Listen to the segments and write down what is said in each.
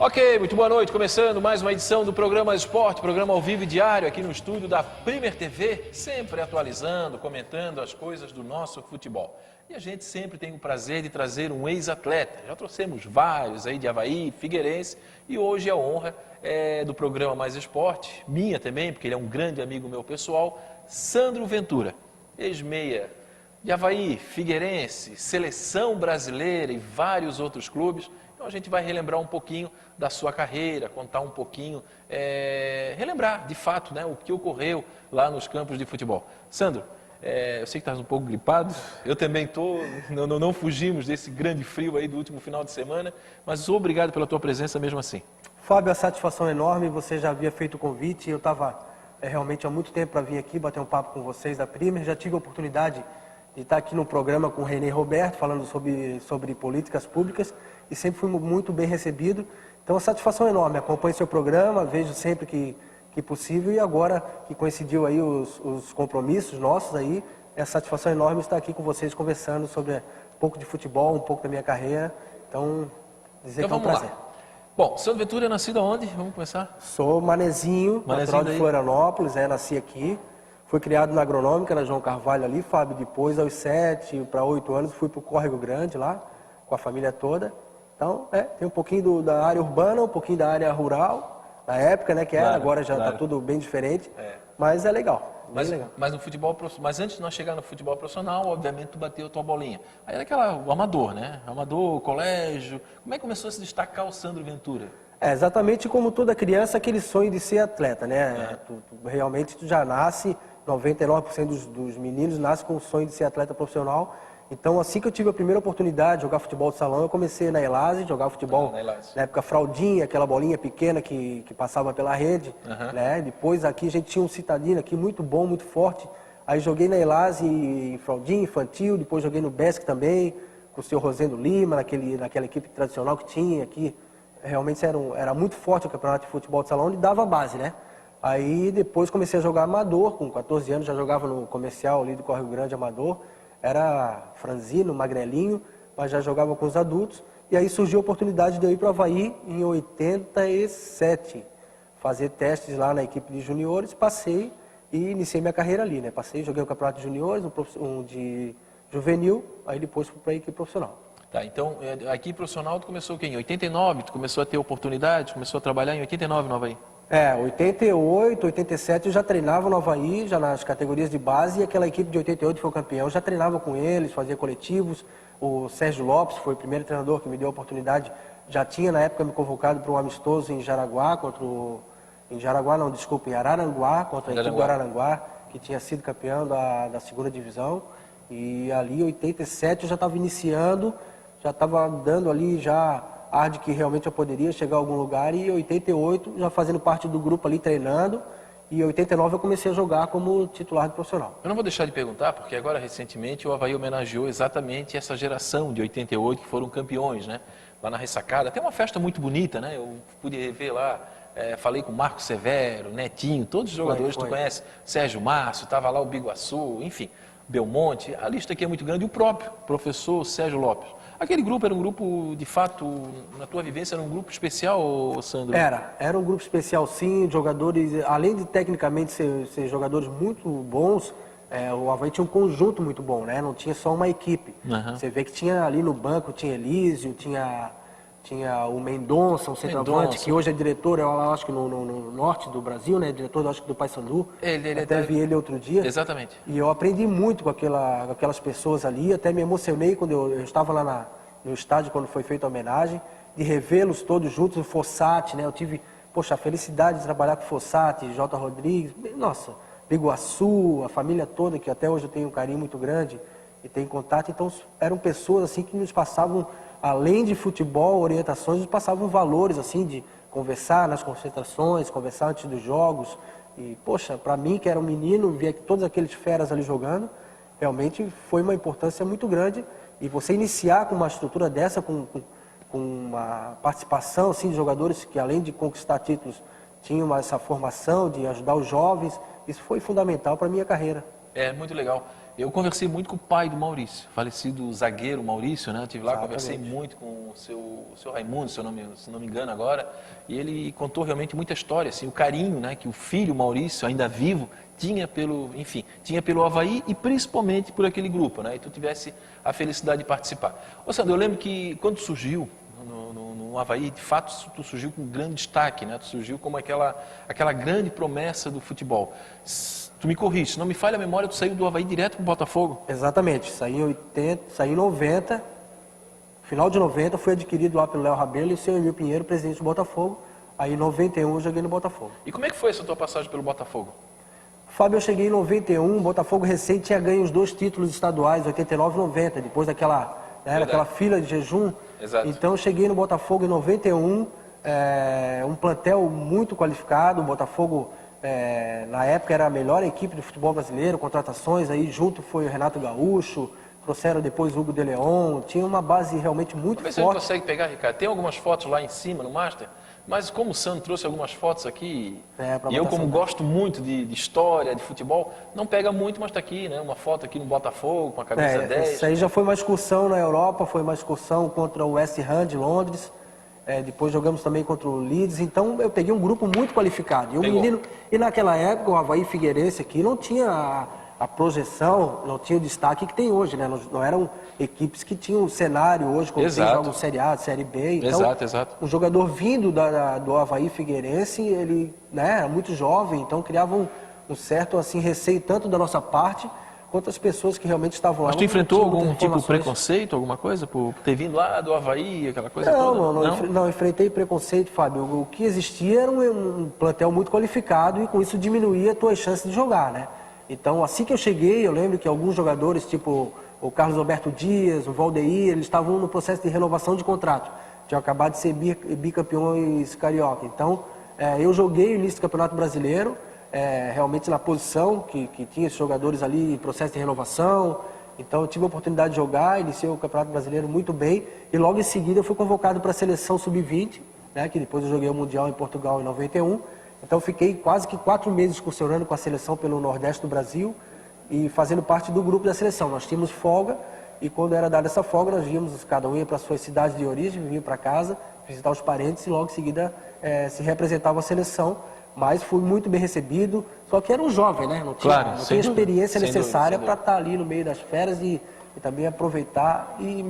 Ok, muito boa noite. Começando mais uma edição do Programa Esporte, programa ao vivo e diário aqui no estúdio da Premier TV, sempre atualizando, comentando as coisas do nosso futebol. E a gente sempre tem o prazer de trazer um ex-atleta. Já trouxemos vários aí de Avaí, Figueirense, e hoje a honra é do programa Mais Esporte, minha também, porque ele é um grande amigo meu pessoal, Sandro Ventura, ex-meia de Avaí, Figueirense, Seleção Brasileira e vários outros clubes. Então a gente vai relembrar um pouquinho da sua carreira, contar um pouquinho, relembrar de fato, né, o que ocorreu lá nos campos de futebol. Sandro, eu sei que está um pouco gripado, eu também estou, não fugimos desse grande frio aí do último final de semana, mas obrigado pela tua presença mesmo assim. Fábio, a satisfação é enorme, você já havia feito o convite, eu estava realmente há muito tempo para vir aqui bater um papo com vocês da Premier, já tive a oportunidade de estar aqui no programa com o René Roberto, falando sobre políticas públicas, e sempre fui muito bem recebido. Então a satisfação é enorme, acompanho seu programa, vejo sempre que possível, e agora que coincidiu aí os compromissos nossos aí, é a satisfação enorme estar aqui com vocês conversando sobre um pouco de futebol, um pouco da minha carreira. Então, dizer que é um prazer. Lá. Bom, Sandro Ventura é nascido aonde? Vamos começar? Sou manezinho natural de Florianópolis, nasci aqui. Fui criado na Agronômica, na João Carvalho ali, Fábio. Depois, aos 7 para 8 anos, fui para o Córrego Grande lá, com a família toda. Então, tem um pouquinho da área urbana, um pouquinho da área rural, na época, né, que era, agora já está tudo bem diferente, mas é legal. Mas no futebol, mas antes de nós chegar no futebol profissional, obviamente tu bateu a tua bolinha. Aí era o amador, né? Amador, colégio. Como é que começou a se destacar o Sandro Ventura? Exatamente como toda criança, aquele sonho de ser atleta, né? Realmente tu já nasce, 99% dos meninos nascem com o sonho de ser atleta profissional. Então, assim que eu tive a primeira oportunidade de jogar futebol de salão, eu comecei na Elase, jogar futebol, na época fraldinha, aquela bolinha pequena que passava pela rede, né? Depois aqui a gente tinha um citadino aqui muito bom, muito forte. Aí joguei na Elase em fraldinha, infantil, depois joguei no Besc também, com o seu Rosendo Lima, naquela equipe tradicional que tinha aqui. Realmente era muito forte o campeonato de futebol de salão, onde dava base, né? Aí depois comecei a jogar amador, com 14 anos já jogava no comercial ali do Córrego Grande amador. Era franzino, magrelinho, mas já jogava com os adultos. E aí surgiu a oportunidade de eu ir para o Avaí em 87, fazer testes lá na equipe de juniores, passei e iniciei minha carreira ali, né? Passei, joguei o campeonato de juniores, um de juvenil, aí depois fui para a equipe profissional. Tá, então a equipe profissional tu começou o quê? Em 89? Tu começou a ter oportunidade, começou a trabalhar em 89 no Avaí? 88, 87 eu já treinava no Avaí, já nas categorias de base, e aquela equipe de 88 foi campeão. Eu já treinava com eles, fazia coletivos. O Sérgio Lopes foi o primeiro treinador que me deu a oportunidade. Já tinha na época me convocado para um amistoso em Jaraguá, em Araranguá, contra a equipe do Araranguá, que tinha sido campeão da segunda divisão. E ali em 87 eu já estava iniciando, já estava dando ali já de que realmente eu poderia chegar a algum lugar, e em 88 já fazendo parte do grupo ali treinando, e em 89 eu comecei a jogar como titular de profissional. Eu não vou deixar de perguntar, porque agora recentemente o Avaí homenageou exatamente essa geração de 88 que foram campeões, né? Lá na Ressacada, tem uma festa muito bonita, né? Eu pude ver lá, falei com o Marco Severo, Netinho, todos os jogadores que tu conhece, Sérgio Márcio, estava lá o Biguaçu, enfim, Belmonte, a lista aqui é muito grande, e o próprio professor Sérgio Lopes. Aquele grupo era um grupo, de fato, na tua vivência, era um grupo especial, Sandro? Era um grupo especial, sim, jogadores, além de tecnicamente ser jogadores muito bons, o Avaí tinha um conjunto muito bom, né? Não tinha só uma equipe. Você vê que tinha ali no banco, tinha Elísio, tinha o Mendonça, um centroavante, que hoje é diretor, eu acho que no norte do Brasil, né? Diretor, acho que do Paysandu. Até vi ele outro dia. Exatamente. E eu aprendi muito com aquelas pessoas ali, até me emocionei quando eu estava lá no estádio, quando foi feita a homenagem, de revê-los todos juntos, o Fossati, né? Eu tive, a felicidade de trabalhar com o Fossati, J. Rodrigues, nossa, Biguaçu, a família toda, que até hoje eu tenho um carinho muito grande e tenho contato. Então eram pessoas assim que nos passavam, além de futebol, orientações, nos passavam valores assim de conversar nas concentrações, conversar antes dos jogos. E, para mim, que era um menino, ver todos aqueles feras ali jogando, realmente foi uma importância muito grande. E você iniciar com uma estrutura dessa, com uma participação assim, de jogadores que, além de conquistar títulos, tinham essa formação de ajudar os jovens, isso foi fundamental para a minha carreira. Muito legal. Eu conversei muito com o pai do Maurício, falecido zagueiro Maurício, né? Eu estive lá, Exatamente. conversei muito com o seu Raimundo, se não me engano agora, e ele contou realmente muita história, assim, o carinho, né, que o filho Maurício, ainda vivo, tinha pelo Avaí e principalmente por aquele grupo, né? E tu tivesse a felicidade de participar. Ô Sandro, eu lembro que quando surgiu no Avaí, de fato, tu surgiu com grande destaque, né? Tu surgiu como aquela grande promessa do futebol. Tu me corrige, se não me falha a memória, tu saiu do Avaí direto para o Botafogo? Exatamente, saí em 90, final de 90, fui adquirido lá pelo Léo Rabelo e o seu Emil Pinheiro, presidente do Botafogo. Aí em 91 eu joguei no Botafogo. E como é que foi essa tua passagem pelo Botafogo? Fábio, eu cheguei em 91, o Botafogo recém tinha ganho os 2 títulos estaduais, 89 e 90, depois daquela fila de jejum. Exato. Então eu cheguei no Botafogo em 91, um plantel muito qualificado, o Botafogo na época era a melhor equipe do futebol brasileiro, contratações, aí junto foi o Renato Gaúcho, trouxeram depois o Hugo de Leon, tinha uma base realmente muito Talvez a gente forte. consegue pegar, Ricardo, tem algumas fotos lá em cima no Master, mas como o Sandro trouxe algumas fotos aqui, e eu como gosto muito de história, de futebol, não pega muito, mas está aqui, né? Uma foto aqui no Botafogo, com a camisa 10. Isso aí já foi uma excursão na Europa, foi uma excursão contra o West Ham de Londres, depois jogamos também contra o Leeds, então eu peguei um grupo muito qualificado. E naquela época o Avaí Figueirense aqui não tinha a projeção, não tinha o destaque que tem hoje, né? Não eram equipes que tinham um cenário hoje, como tem jogos Série A, Série B. Então, Exato. um jogador vindo do Avaí Figueirense, ele era muito jovem, então criava um certo assim, receio tanto da nossa parte, quanto as pessoas que realmente estavam lá. Mas tu enfrentou algum tipo de preconceito, alguma coisa, por ter vindo lá do Avaí, aquela coisa toda? Não, enfrentei preconceito, Fábio. O que existia era um plantel muito qualificado e com isso diminuía as tuas chances de jogar, né? Então, assim que eu cheguei, eu lembro que alguns jogadores, tipo o Carlos Alberto Dias, o Valdeir, eles estavam no processo de renovação de contrato. Tinham acabado de ser bicampeões carioca. Então, eu joguei o início do Campeonato Brasileiro, realmente na posição que tinha esses jogadores ali em processo de renovação. Então eu tive a oportunidade de jogar, iniciei o Campeonato Brasileiro muito bem e logo em seguida eu fui convocado para a seleção sub-20, né, que depois eu joguei o Mundial em Portugal em 91. Então eu fiquei quase que 4 meses excursionando com a seleção pelo Nordeste do Brasil e fazendo parte do grupo da seleção. Nós tínhamos folga e quando era dada essa folga nós íamos, cada um ia para a sua cidade de origem, vinha para casa, visitar os parentes e logo em seguida se representava a seleção. Mas fui muito bem recebido, só que era um jovem, né? Não tinha a experiência necessária para estar ali no meio das férias e também aproveitar. E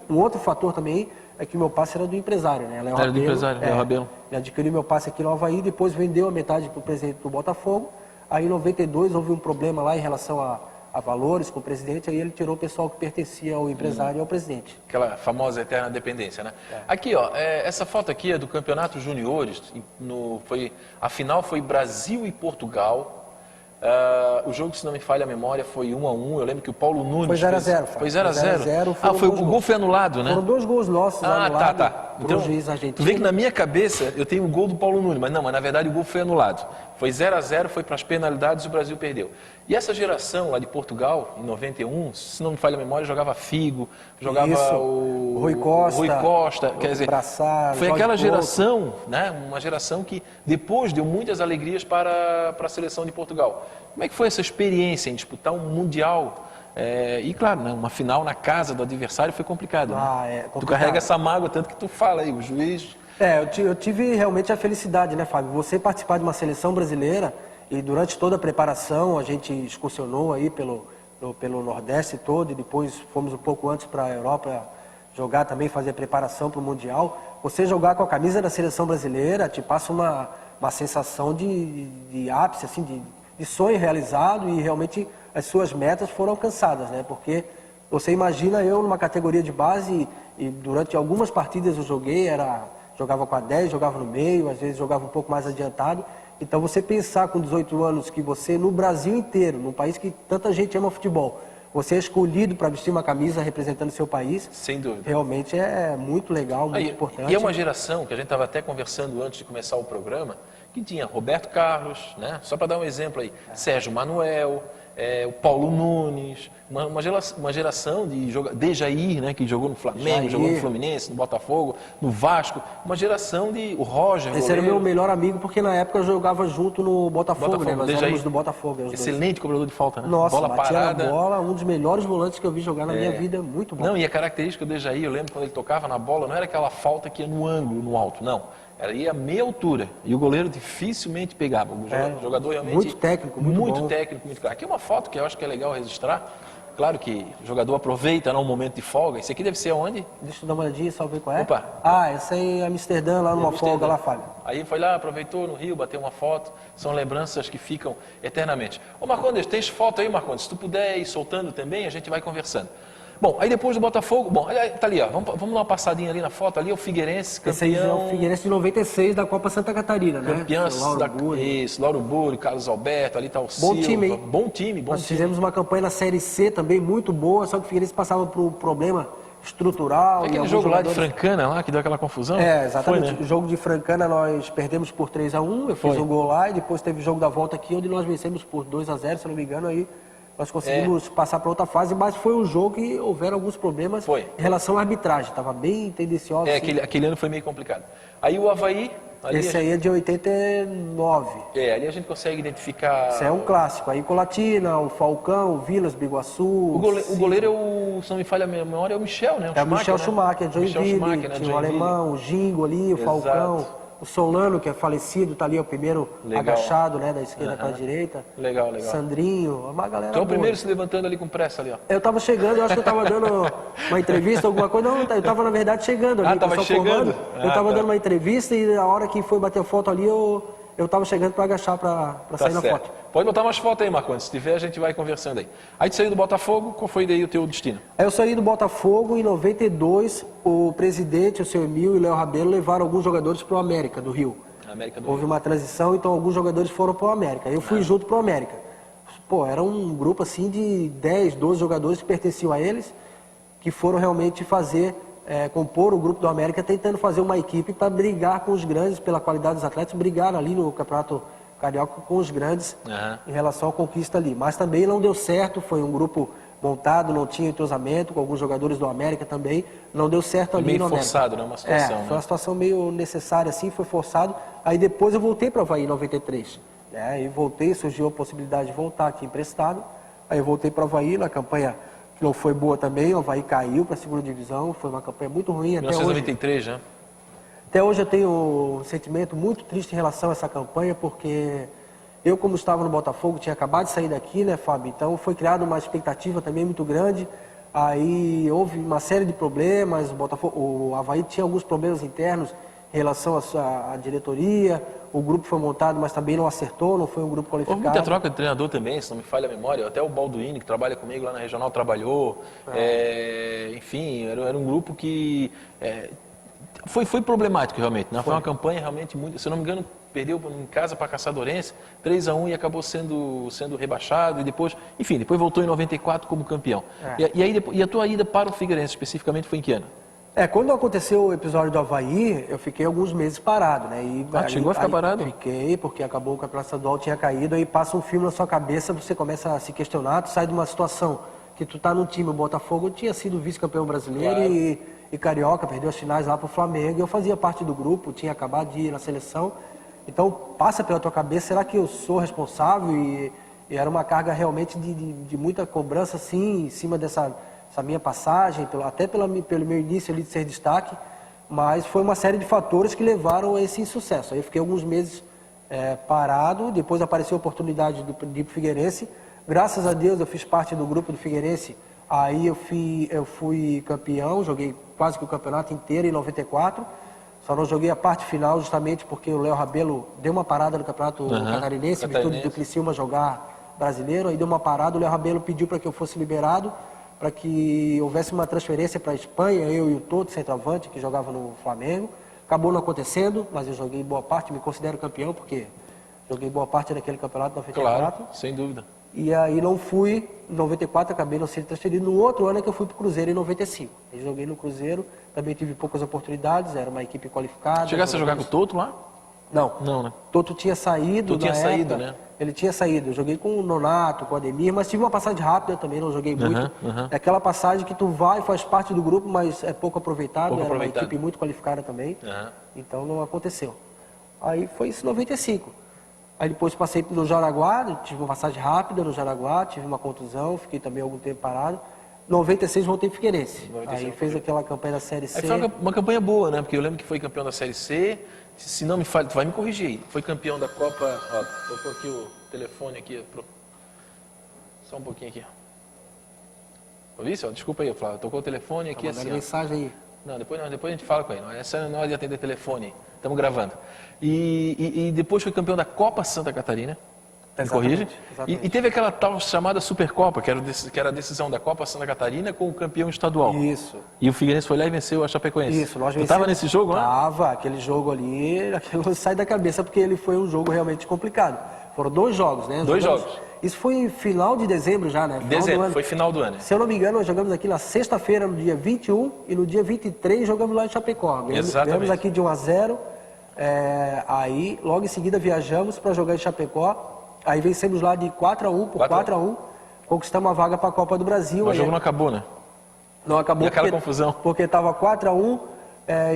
um outro fator também é que o meu passe era do empresário, né? Léo Rabelo, do empresário, Léo Rabelo. Ele adquiriu meu passe aqui no Avaí, depois vendeu a metade para o presidente do Botafogo. Aí em 92 houve um problema lá em relação a valores com o presidente, aí ele tirou o pessoal que pertencia ao empresário e ao presidente. Aquela famosa eterna dependência, né? Aqui, ó, essa foto aqui é do Campeonato Juniores, a final foi Brasil e Portugal. O jogo, se não me falha a memória, foi 1-1. Eu lembro que o Paulo Nunes... Foi 0-0. Foi 0-0? O gol foi anulado, né? Foram 2 gols nossos anulados tá. Então, juiz argentino. Tu vê que na minha cabeça eu tenho o gol do Paulo Nunes, mas na verdade o gol foi anulado. Foi 0-0, foi para as penalidades e o Brasil perdeu. E essa geração lá de Portugal, em 91, se não me falha a memória, jogava Figo, jogava o Rui Costa, quer dizer, Braçar, foi Jorge aquela Couto. geração, né? Uma geração que depois deu muitas alegrias para a seleção de Portugal. Como é que foi essa experiência em disputar um Mundial? E claro, né, uma final na casa do adversário foi complicado. Né? Complicado. Tu carrega essa mágoa, tanto que tu fala aí, o juiz... Eu tive realmente a felicidade, né, Fábio? Você participar de uma seleção brasileira e durante toda a preparação a gente excursionou aí pelo Nordeste todo e depois fomos um pouco antes para a Europa jogar também, fazer a preparação para o Mundial. Você jogar com a camisa da seleção brasileira te passa uma sensação de ápice, assim, de sonho realizado e realmente as suas metas foram alcançadas, né? Porque você imagina eu numa categoria de base e durante algumas partidas eu jogava com a 10, jogava no meio, às vezes jogava um pouco mais adiantado. Então você pensar com 18 anos que você no Brasil inteiro, num país que tanta gente ama futebol, você é escolhido para vestir uma camisa representando seu país. Sem dúvida. Realmente é muito legal, muito importante. E é uma geração que a gente estava até conversando antes de começar o programa, que tinha Roberto Carlos, né? Só para dar um exemplo aí, Sérgio Manuel, o Paulo Nunes, uma geração de jogadores, Dejair, né, que jogou no Flamengo, Jair. jogou no Fluminense, no Botafogo, no Vasco, uma geração de o Roger, Esse era o goleiro, meu melhor amigo, porque na época eu jogava junto no Botafogo, né? Nós Dejair. éramos do Botafogo. Os dois. Excelente cobrador de falta, né? Nossa, bola batia parada. na bola, um dos melhores volantes que eu vi jogar na minha vida, muito bom. Não, e a característica do Dejair, eu lembro quando ele tocava na bola, não era aquela falta que ia no ângulo, no alto, não. Ela ia a meia altura. E o goleiro dificilmente pegava. O jogador realmente... Muito técnico, muito bom. técnico, muito claro. Aqui é uma foto que eu acho que é legal registrar. Claro que o jogador aproveita, um momento de folga. Isso aqui deve ser aonde? Deixa eu dar uma olhadinha, só ver qual é. Opa. Essa aí é Amsterdã, lá numa folga, lá, Fábio. Aí foi lá, aproveitou no Rio, bateu uma foto. São lembranças que ficam eternamente. Ô Marcondes, tens foto aí, Marcondes? Se tu puder ir soltando também, a gente vai conversando. Bom, aí depois do Botafogo, tá ali, ó, vamos dar uma passadinha ali na foto, ali é o Figueirense, campeão... Esse aí é o Figueirense de 96 da Copa Santa Catarina, né? Campeão, Lauro Buri, Carlos Alberto, ali tá o Silva. Bom time, hein? Bom time. Nós fizemos uma campanha na Série C também, muito boa, só que o Figueirense passava por um problema estrutural. Aquele jogo lá de Francana, lá, que deu aquela confusão? Exatamente. Foi, né? O jogo de Francana nós perdemos por 3-1, eu fiz um gol lá, e depois teve o jogo da volta aqui, onde nós vencemos por 2-0, se não me engano, aí... Nós conseguimos passar para outra fase, mas foi um jogo que houveram alguns problemas em relação à arbitragem. Estava bem tendencioso. Assim. Aquele ano foi meio complicado. Aí o Avaí... Esse aí é de 89. Ali a gente consegue identificar... Esse é um clássico. Aí Colatina, o Falcão, o Vilas, Biguaçu... O goleiro, se não me falha a memória, é o Michel, né? O Michel Schumacher, de Joinville. Tinha o Alemão, o Gingo ali, o Falcão... O Solano, que é falecido, tá ali, é o primeiro agachado, né, da esquerda para a direita. Legal. Sandrinho, uma galera boa. O primeiro se levantando ali com pressa ali, ó. Eu tava chegando, eu acho que eu tava dando uma entrevista, alguma coisa. Não, eu tava na verdade chegando ali. Tava chegando? Eu tava dando uma entrevista e a hora que foi bater a foto ali, eu tava chegando para agachar para sair na foto. Pode botar umas fotos aí, Marcondes. Se tiver, a gente vai conversando aí. Aí tu saiu do Botafogo, qual foi daí o teu destino? Aí eu saí do Botafogo em 92, o presidente, o seu Emil e o Léo Rabelo levaram alguns jogadores para o América, do Rio. Houve uma transição, então alguns jogadores foram para o América. Eu fui junto para o América. Pô, era um grupo assim de 10, 12 jogadores que pertenciam a eles, que foram realmente compor o grupo do América, tentando fazer uma equipe para brigar com os grandes, pela qualidade dos atletas, brigar ali no Campeonato Carioca com os grandes em relação à conquista ali. Mas também não deu certo, foi um grupo montado, não tinha entrosamento, com alguns jogadores do América também, não deu certo ali no América. Meio forçado, né? Uma situação, foi uma situação meio necessária assim, foi forçado. Aí depois eu voltei para o Avaí em 93. Aí voltei, surgiu a possibilidade de voltar aqui emprestado. Aí eu voltei para o Avaí, na campanha que não foi boa também, o Avaí caiu para a segunda divisão, foi uma campanha muito ruim. 1993, já. Até hoje eu tenho um sentimento muito triste em relação a essa campanha, porque eu, como estava no Botafogo, tinha acabado de sair daqui, né, Fábio? Então foi criada uma expectativa também muito grande. Aí houve uma série de problemas, o Avaí tinha alguns problemas internos em relação à diretoria, o grupo foi montado, mas também não acertou, não foi um grupo qualificado. Houve muita troca de treinador também, se não me falha a memória, até o Balduini, que trabalha comigo lá na Regional, trabalhou. Enfim, era um grupo que... Foi problemático realmente, né? Foi uma campanha realmente muito... Se eu não me engano, perdeu em casa para a Caçadorense, 3-1 e acabou sendo rebaixado e depois... Enfim, depois voltou em 94 como campeão. E a tua ida para o Figueirense especificamente foi em que ano? Quando aconteceu o episódio do Avaí, eu fiquei alguns meses parado, né? Chegou a ficar parado? Fiquei, porque acabou o campeonato estadual, tinha caído, aí passa um filme na sua cabeça, você começa a se questionar, tu sai de uma situação que tu tá no time, o Botafogo tinha sido vice-campeão brasileiro e carioca, perdeu as finais lá pro Flamengo, e eu fazia parte do grupo, tinha acabado de ir na seleção, então passa pela tua cabeça, será que eu sou responsável? E era uma carga realmente de muita cobrança, assim, em cima dessa minha passagem, até pelo meu início ali de ser destaque, mas foi uma série de fatores que levaram a esse insucesso. Aí eu fiquei alguns meses parado, depois apareceu a oportunidade de ir pro Figueirense. Graças a Deus eu fiz parte do grupo do Figueirense, aí eu fui campeão, joguei quase que o campeonato inteiro em 94, só não joguei a parte final justamente porque o Léo Rabelo deu uma parada no campeonato catarinense, virtude do Criciúma jogar brasileiro, aí deu uma parada, o Léo Rabelo pediu para que eu fosse liberado, para que houvesse uma transferência para a Espanha, eu e o Toto, centroavante, que jogava no Flamengo. Acabou não acontecendo, mas eu joguei boa parte, me considero campeão, porque joguei boa parte daquele campeonato 94. Claro, sem dúvida. E aí não fui, em 94 acabei não sendo transferido. No outro ano é que eu fui para o Cruzeiro, em 95. Eu joguei no Cruzeiro, também tive poucas oportunidades, era uma equipe qualificada. Chegasse a jogar com o Toto lá? Não. Não, né? Toto tinha saído. Tu tinha saído, né? Ele tinha saído. Eu joguei com o Nonato, com o Ademir, mas tive uma passagem rápida também, não joguei muito. É aquela passagem que tu vai, faz parte do grupo, mas é pouco aproveitado. Era uma equipe muito qualificada também. Então não aconteceu. Aí foi isso em 95. Aí depois passei no Jaraguá, tive uma passagem rápida no Jaraguá, tive uma contusão, fiquei também algum tempo parado. 96 voltei para Figueirense. Aí fez aquela campanha da Série C. Aí foi uma campanha boa, né? Porque eu lembro que foi campeão da Série C. Se não me falha, tu vai me corrigir aí. Foi campeão da Copa. Ó, tocou aqui o telefone aqui. Só um pouquinho aqui. Ouviu isso? Desculpa aí, Flávio. Tocou o telefone aqui assim. Mensagem aí. Não, depois a gente fala com ele. Essa não é hora de atender telefone. Estamos gravando. E depois foi campeão da Copa Santa Catarina. Me corrige? E teve aquela tal chamada Supercopa, que era a decisão da Copa Santa Catarina com o campeão estadual. Isso. E o Figueirense foi lá e venceu a Chapecoense. Isso, nós vencemos. Tu estava nesse jogo, né? Tava, aquele jogo ali, aquilo sai da cabeça, porque ele foi um jogo realmente complicado. Foram 2 jogos, né? Dois jogos. Isso foi final de dezembro já, né? Dezembro, foi final do ano. Se eu não me engano, nós jogamos aqui na sexta-feira, no dia 21, e no dia 23 jogamos lá em Chapecó. Ganhamos aqui de 1-0, aí logo em seguida viajamos para jogar em Chapecó. Aí vencemos lá de 4-1 por 4-1, conquistamos a vaga para a Copa do Brasil. Mas o jogo não acabou, né? Não acabou. E aquela confusão. Porque estava 4-1,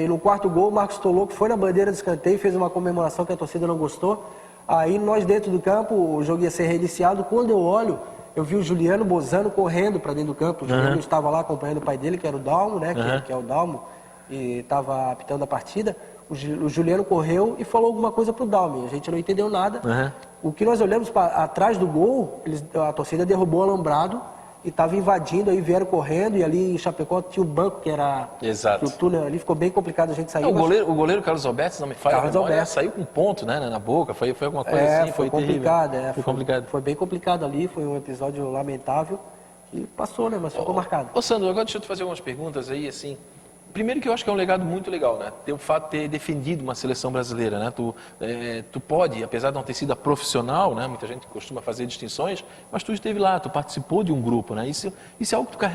e no quarto gol o Marcos Toloco foi na bandeira de escanteio, fez uma comemoração que a torcida não gostou. Aí nós dentro do campo, o jogo ia ser reiniciado. Quando eu olho, eu vi o Juliano Bozano correndo para dentro do campo. O Juliano estava lá acompanhando o pai dele, que era o Dalmo, né? Que é o Dalmo, e estava apitando a partida. O Juliano correu e falou alguma coisa pro Dalmo. A gente não entendeu nada. O que nós olhamos atrás do gol, a torcida derrubou o alambrado e estava invadindo, aí vieram correndo, e ali em Chapecó tinha o banco, que era... Exato. Que o túnel ali ficou bem complicado a gente sair. O goleiro Carlos Alberto, se não me falha, Carlos Alberto saiu com ponto, né, na boca, foi alguma coisa assim, foi complicado. Foi complicado. Foi bem complicado ali, foi um episódio lamentável, que passou, né, mas ficou marcado. Ô Sandro, agora deixa eu te fazer algumas perguntas aí, assim... Primeiro que eu acho que é um legado muito legal, né? O fato de ter defendido uma seleção brasileira, né? Tu pode, apesar de não ter sido a profissional, né? Muita gente costuma fazer distinções, mas tu esteve lá, tu participou de um grupo, né? Isso é algo que tu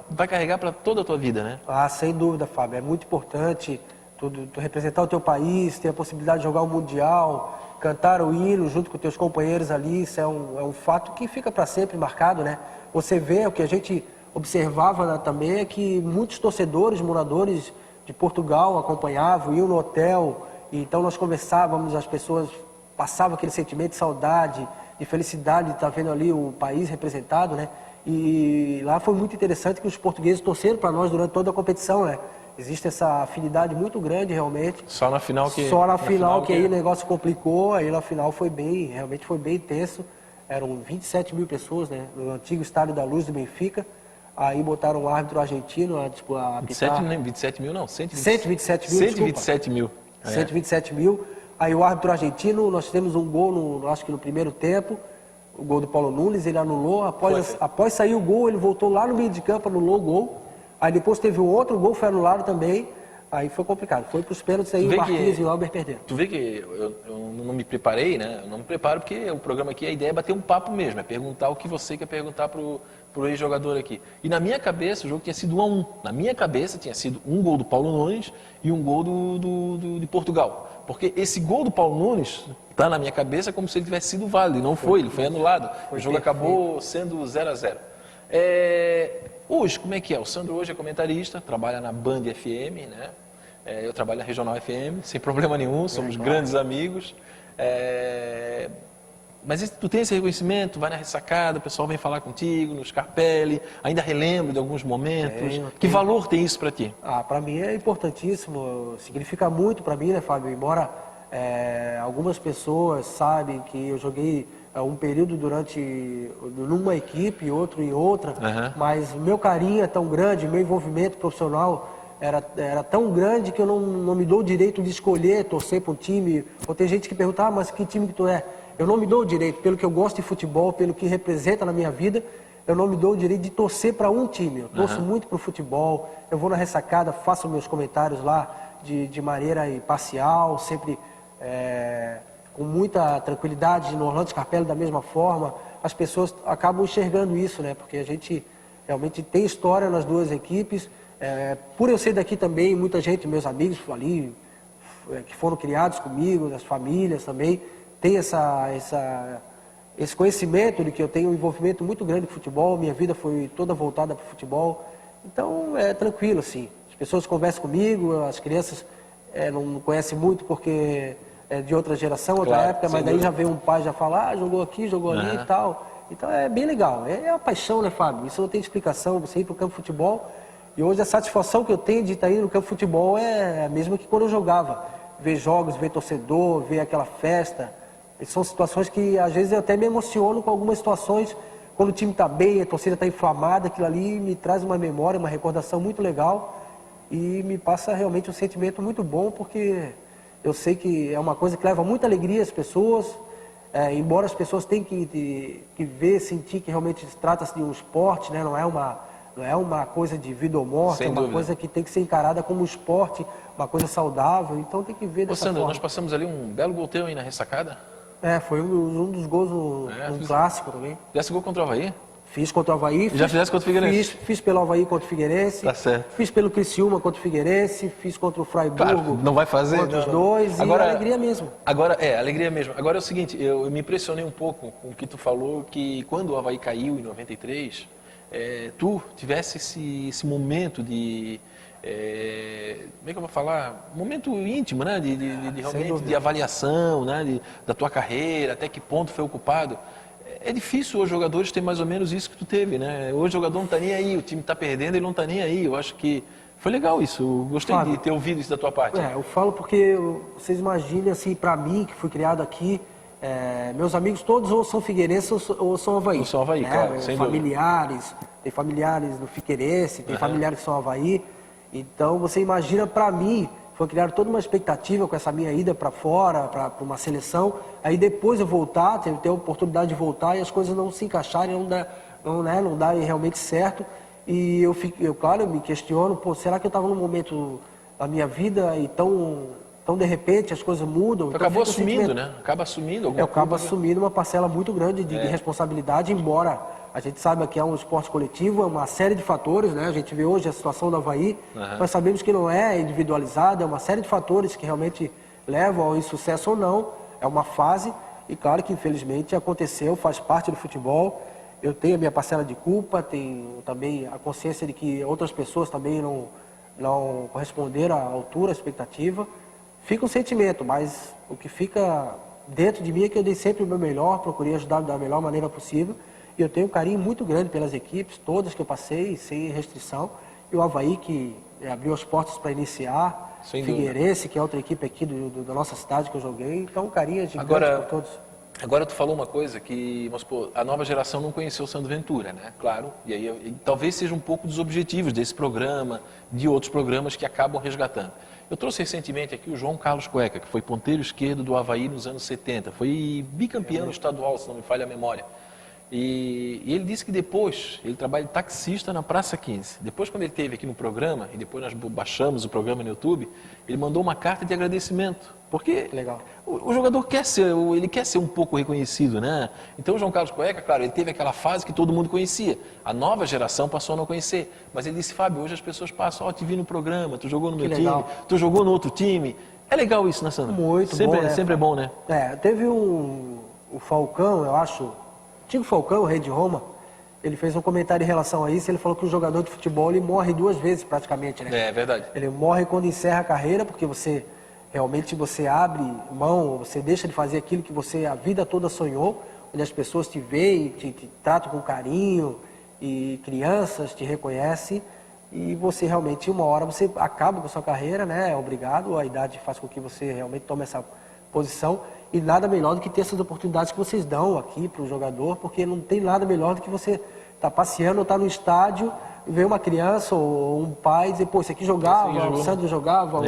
vai carregar para toda a tua vida, né? Ah, sem dúvida, Fábio. É muito importante tu representar o teu país, ter a possibilidade de jogar o Mundial, cantar o hino junto com teus companheiros ali. Isso é um fato que fica para sempre marcado, né? Você vê o que a gente observava também é que muitos torcedores, moradores de Portugal acompanhavam, iam no hotel, e então nós conversávamos, as pessoas passavam aquele sentimento de saudade, de felicidade de estar vendo ali o país representado, né? E lá foi muito interessante que os portugueses torceram para nós durante toda a competição, né? Existe essa afinidade muito grande realmente. Só na final que... Só na final que aí o negócio complicou, aí na final realmente foi bem intenso. Eram 27 mil pessoas, né? No antigo Estádio da Luz do Benfica. Aí botaram um árbitro argentino a apitar. 27 mil não, 127 mil, 127 mil. 127 mil. Aí o árbitro argentino, nós tivemos um gol, acho que no primeiro tempo, o gol do Paulo Nunes, ele anulou. Após sair o gol, ele voltou lá no meio de campo, anulou o gol. Aí depois teve um outro gol, foi anulado também. Aí foi complicado. Foi para os pênaltis, aí o Marquinhos e o Albert perderam. Tu vê que eu não me preparei, né? Eu não me preparo porque o programa aqui, a ideia é bater um papo mesmo, é perguntar o que você quer perguntar pro ex-jogador aqui. E na minha cabeça, o jogo tinha sido 1-1. Na minha cabeça, tinha sido um gol do Paulo Nunes e um gol de Portugal. Porque esse gol do Paulo Nunes está na minha cabeça como se ele tivesse sido válido. E não foi, ele foi anulado. O jogo acabou sendo 0-0. Hoje, como é que é? O Sandro hoje é comentarista, trabalha na Band FM, né? Eu trabalho na Regional FM, sem problema nenhum, somos grandes amigos. Mas tu tem esse reconhecimento, vai na ressacada, o pessoal vem falar contigo, no Scarpelli, ainda relembra de alguns momentos. Que valor tem isso para ti? Para mim é importantíssimo, significa muito para mim, né, Fábio? Embora algumas pessoas sabem que eu joguei um período numa equipe, outro em outra, mas o meu carinho é tão grande, meu envolvimento profissional era tão grande que eu não me dou o direito de escolher, torcer para um time. Ou tem gente que pergunta, mas que time que tu é? Eu não me dou o direito, pelo que eu gosto de futebol, pelo que representa na minha vida, eu não me dou o direito de torcer para um time. Eu torço muito para o futebol, eu vou na ressacada, faço meus comentários lá de maneira imparcial, sempre com muita tranquilidade, no Orlando Scarpelli da mesma forma. As pessoas acabam enxergando isso, né? Porque a gente realmente tem história nas duas equipes. Por eu ser daqui também, muita gente, meus amigos ali, que foram criados comigo, das famílias também, tem esse conhecimento de que eu tenho um envolvimento muito grande com futebol, minha vida foi toda voltada para o futebol, então é tranquilo, assim. As pessoas conversam comigo, as crianças não conhecem muito porque é de outra geração, outra Claro, época, mas daí já vem um pai já falar, jogou aqui, jogou ali e tal. Então é bem legal, é a paixão, né, Fábio? Isso não tem explicação, você ir para o campo de futebol, e hoje a satisfação que eu tenho de estar indo no campo de futebol é a mesma que quando eu jogava. Ver jogos, ver torcedor, ver aquela festa. E são situações que às vezes eu até me emociono com algumas situações. Quando o time está bem, a torcida está inflamada, aquilo ali me traz uma memória, uma recordação muito legal. E me passa realmente um sentimento muito bom, porque eu sei que é uma coisa que leva muita alegria às pessoas. Embora as pessoas tenham que ver, sentir que realmente trata-se de um esporte, né? Não é uma coisa de vida ou morte, Sem é uma dúvida. coisa que tem que ser encarada como um esporte, uma coisa saudável, então tem que ver Ô dessa Sandro, forma. nós passamos ali um belo gol teu aí na ressacada. Foi um dos gols no clássico também. Fizesse gol contra o Avaí? Fiz contra o Avaí. Já fizesse contra o Figueirense? Fiz pelo Avaí contra o Figueirense. Tá certo. Fiz pelo Criciúma contra o Figueirense. Fiz contra o Freiburg. Claro, não vai fazer. Contra os dois. Agora, e alegria mesmo. Alegria mesmo. Agora é o seguinte, eu me impressionei um pouco com o que tu falou, que quando o Avaí caiu em 93, tu tivesse esse momento de... como é que eu vou falar? Momento íntimo, né? De realmente de avaliação, né? Da tua carreira, até que ponto foi ocupado. É difícil os jogadores terem mais ou menos isso que tu teve, né? Hoje o jogador não está nem aí, o time está perdendo, ele não está nem aí. Eu acho que foi legal isso. Eu gostei de ter ouvido isso da tua parte. Eu falo porque vocês imaginem, assim, para mim, que fui criado aqui, meus amigos todos ou são figueirenses ou são Avaí. Ou são Avaí, claro, sem familiares, tem familiares do Figueirense, tem familiares que são Avaí. Então, você imagina, para mim, foi criada toda uma expectativa com essa minha ida para fora, para uma seleção. Aí depois eu voltar, ter a oportunidade de voltar e as coisas não se encaixarem, não darem realmente certo. E claro, eu me questiono, será que eu estava num momento da minha vida e tão de repente as coisas mudam? Então, acabou assumindo, né? Acaba assumindo alguma coisa. Eu acabo assumindo uma parcela muito grande de responsabilidade, embora a gente saiba que é um esporte coletivo, é uma série de fatores, né? A gente vê hoje a situação do Avaí, nós sabemos que não é individualizada, é uma série de fatores que realmente levam ao insucesso ou não, é uma fase, e claro que infelizmente aconteceu, faz parte do futebol. Eu tenho a minha parcela de culpa, tenho também a consciência de que outras pessoas também não corresponderam à altura, à expectativa. Fica um sentimento, mas o que fica dentro de mim é que eu dei sempre o meu melhor, procurei ajudar da melhor maneira possível. E eu tenho um carinho muito grande pelas equipes, todas que eu passei, sem restrição. E o Avaí, que abriu as portas para iniciar. Sem Figueirense, dúvida. Que é outra equipe aqui da nossa cidade que eu joguei. Então, um carinho gigante por todos. Agora tu falou uma coisa que, vamos supor, a nova geração não conheceu o Sandro Ventura, né? Claro. E aí talvez seja um pouco dos objetivos desse programa, de outros programas que acabam resgatando. Eu trouxe recentemente aqui o João Carlos Cueca, que foi ponteiro esquerdo do Avaí nos anos 70. Foi bicampeão estadual, se não me falha a memória. E ele disse que depois, ele trabalha de taxista na Praça 15. Depois, quando ele esteve aqui no programa, e depois nós baixamos o programa no YouTube, ele mandou uma carta de agradecimento. Porque legal. O jogador quer ser um pouco reconhecido, né? Então o João Carlos Cueca, claro, ele teve aquela fase que todo mundo conhecia. A nova geração passou a não conhecer. Mas ele disse, Fábio, hoje as pessoas passam, te vi no programa, tu jogou no meu time, tu jogou no outro time. É legal isso, né, Sandro? Muito sempre, bom, né? Sempre é bom, né? Teve o Falcão, eu acho, Tigo Falcão, o rei de Roma, ele fez um comentário em relação a isso, ele falou que o jogador de futebol ele morre 2 vezes praticamente, né? É verdade. Ele morre quando encerra a carreira, porque realmente você abre mão, você deixa de fazer aquilo que você a vida toda sonhou, onde as pessoas te veem, te tratam com carinho, e crianças te reconhecem, e você realmente, uma hora, você acaba com a sua carreira, né? É obrigado, a idade faz com que você realmente tome essa posição, e nada melhor do que ter essas oportunidades que vocês dão aqui para o jogador, porque não tem nada melhor do que você estar passeando, estar no estádio, e ver uma criança ou um pai dizer, pô, esse aqui jogava, o Sandro jogava,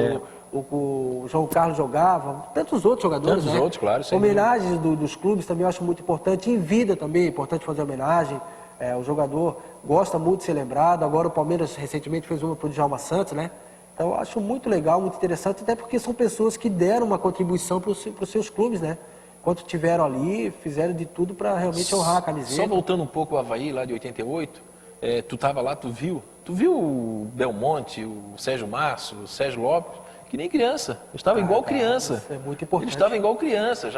o João Carlos jogava, tantos outros jogadores, tantos outros, claro. Homenagens dos clubes também eu acho muito importante, em vida também é importante fazer homenagem, o jogador gosta muito de ser lembrado, agora o Palmeiras recentemente fez uma para o Djalma Santos, né? Então, eu acho muito legal, muito interessante, até porque são pessoas que deram uma contribuição para os seus clubes, né? Enquanto estiveram ali, fizeram de tudo para realmente honrar a camiseta. Só voltando um pouco ao Avaí, lá de 88, tu estava lá, tu viu o Belmonte, o Sérgio Márcio, o Sérgio Lopes, que nem criança. Eu estava igual criança. Isso é muito importante. Ele estava igual criança,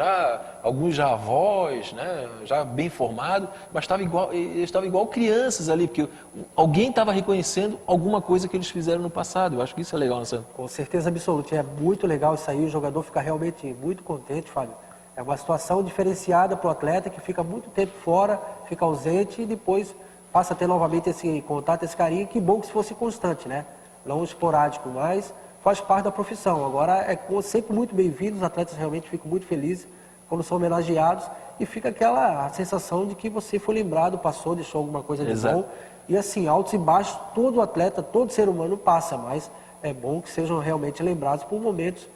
alguns já avós, né, já bem formado, mas ele estava igual crianças ali, porque alguém estava reconhecendo alguma coisa que eles fizeram no passado. Eu acho que isso é legal, né, Sandro? Com certeza absoluta. É muito legal isso aí, o jogador fica realmente muito contente, Fábio. É uma situação diferenciada para o atleta que fica muito tempo fora, fica ausente e depois passa a ter novamente esse contato, esse carinho. Que bom que se fosse constante, né? Não esporádico, mas faz parte da profissão. Agora, é sempre muito bem-vindo, os atletas realmente ficam muito felizes quando são homenageados e fica aquela sensação de que você foi lembrado, passou, deixou alguma coisa de bom. E assim, altos e baixos, todo atleta, todo ser humano passa, mas é bom que sejam realmente lembrados por momentos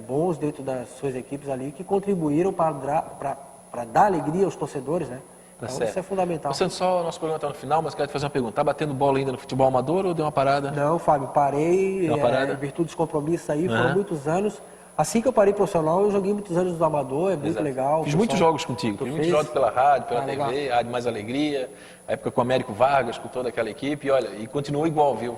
bons dentro das suas equipes ali, que contribuíram para dar alegria aos torcedores, né? Então isso é fundamental. Sandro, só o nosso programa está no final, mas quero te fazer uma pergunta. Tá batendo bola ainda no futebol amador ou deu uma parada? Não, Fábio, parei em virtude dos compromissos aí, foram muitos anos. Assim que eu parei profissional, eu joguei muitos anos do amador, muito legal. Fiz muitos jogos contigo, fiz muitos jogos pela rádio, pela TV, legal. Rádio Mais Alegria, a época com o Américo Vargas, com toda aquela equipe, e olha, e continuou igual, viu?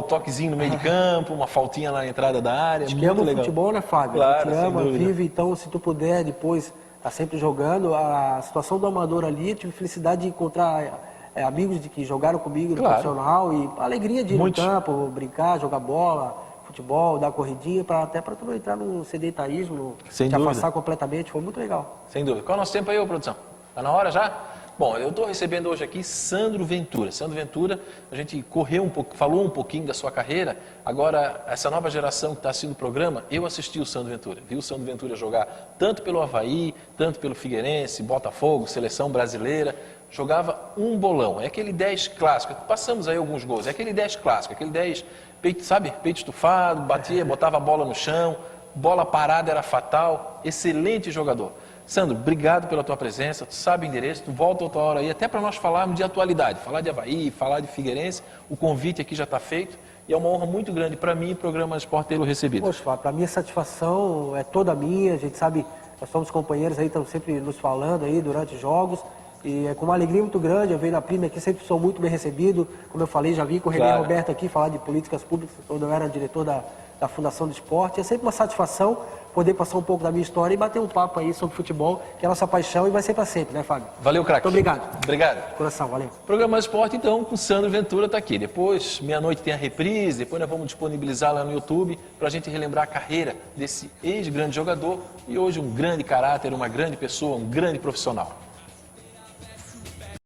Toquezinho no meio de campo, uma faltinha na entrada da área, muito legal. O futebol, né, Fábio? Claro, a gente ama, vive, então se tu puder depois tá sempre jogando. A situação do amador ali, eu tive felicidade de encontrar amigos que jogaram comigo no profissional e a alegria de ir no campo, brincar, jogar bola, futebol, dar corridinha, até para tu não entrar no sedentarismo, te afastar completamente, foi muito legal. Sem dúvida. Qual é o nosso tempo aí, produção? Tá na hora já? Bom, eu estou recebendo hoje aqui Sandro Ventura. Sandro Ventura, a gente correu um pouco, falou um pouquinho da sua carreira. Agora, essa nova geração que está assistindo o programa, eu assisti o Sandro Ventura. Vi o Sandro Ventura jogar tanto pelo Avaí, tanto pelo Figueirense, Botafogo, Seleção Brasileira. Jogava um bolão. É aquele 10 clássico. Passamos aí alguns gols. É aquele 10 clássico, aquele 10, peito, sabe? Peito estufado, batia, botava a bola no chão, bola parada era fatal. Excelente jogador. Sandro, obrigado pela tua presença, tu sabe o endereço, tu volta outra hora aí, até para nós falarmos de atualidade, falar de Avaí, falar de Figueirense, o convite aqui já está feito e é uma honra muito grande para mim e o programa Sport tê-lo recebido. Poxa, para mim a satisfação é toda minha, a gente sabe, nós somos companheiros aí, estamos sempre nos falando aí durante jogos e é com uma alegria muito grande, eu venho na Prima aqui, sempre sou muito bem recebido, como eu falei, já vim com o René Roberto aqui falar de políticas públicas, quando eu era diretor da Fundação do Esporte, é sempre uma satisfação poder passar um pouco da minha história e bater um papo aí sobre futebol, que é a nossa paixão e vai ser para sempre, né, Fábio? Valeu, craque. Muito obrigado. Obrigado. Coração, valeu. Programa Esporte, então, com Sandro Ventura está aqui. Depois, meia-noite tem a reprise, depois nós vamos disponibilizar lá no YouTube para a gente relembrar a carreira desse ex-grande jogador e hoje um grande caráter, uma grande pessoa, um grande profissional.